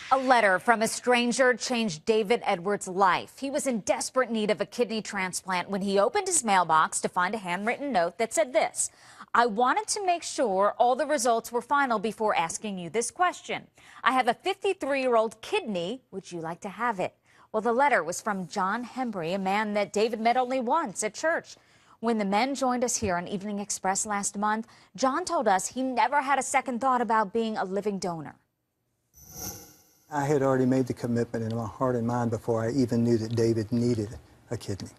A letter from a stranger changed David Edwards' life. He was in desperate need of a kidney transplant when he opened his mailbox to find a handwritten note that said this: "I wanted to make sure all the results were final before asking you this question. I have a 53-year-old kidney. Would you like to have it?" Well, the letter was from John Hembry, a man that David met only once at church. When the men joined us here on Evening Express last month, John told us he never had a second thought about being a living donor. I had already made the commitment in my heart and mind before I even knew that David needed a kidney.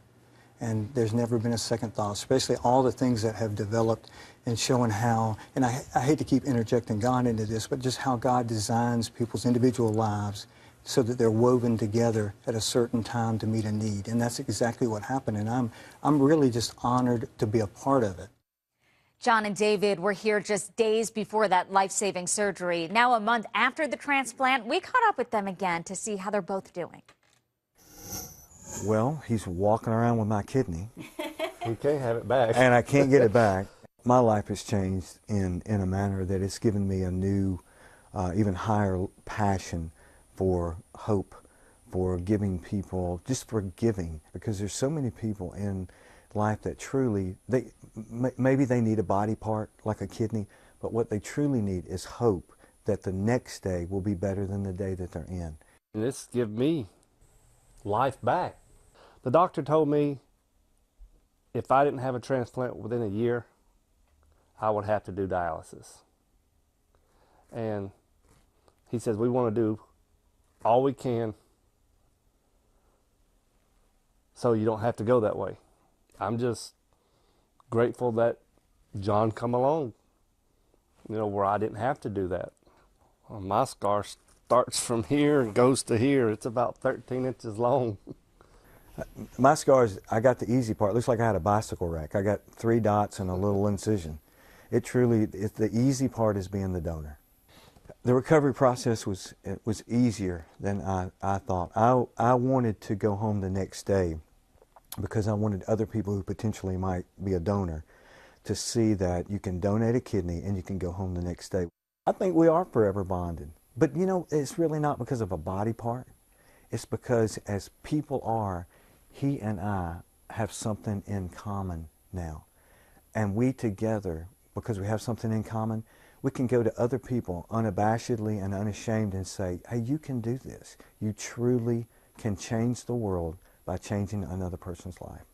And there's never been a second thought, especially all the things that have developed and showing how, and I hate to keep interjecting God into this, but just how God designs people's individual lives so that they're woven together at a certain time to meet a need. And that's exactly what happened, and I'm really just honored to be a part of it. John and David were here just days before that life-saving surgery. Now, a month after the transplant, we caught up with them again to see how they're both doing. Well, he's walking around with my kidney. He can't have it back. And I can't get it back. My life has changed in a manner that it's given me a new, even higher passion for hope, for giving people, just for giving, because there's so many people in life that truly, maybe they need a body part like a kidney, but what they truly need is hope that the next day will be better than the day that they're in. And this gives me life back. The doctor told me if I didn't have a transplant within a year, I would have to do dialysis. And he says we want to do all we can so you don't have to go that way. I'm just grateful that John come along, where I didn't have to do that. Well, my scar starts from here and goes to here. It's about 13 inches long. My scars, I got the easy part. It looks like I had a bicycle wreck. I got 3 dots and a little incision. The easy part is being the donor. The recovery process was easier than I thought. I wanted to go home the next day because I wanted other people who potentially might be a donor to see that you can donate a kidney and you can go home the next day. I think we are forever bonded. But it's really not because of a body part. It's because as people are, he and I have something in common now. And we together, because we have something in common, we can go to other people unabashedly and unashamed and say, hey, you can do this. You truly can change the world by changing another person's life.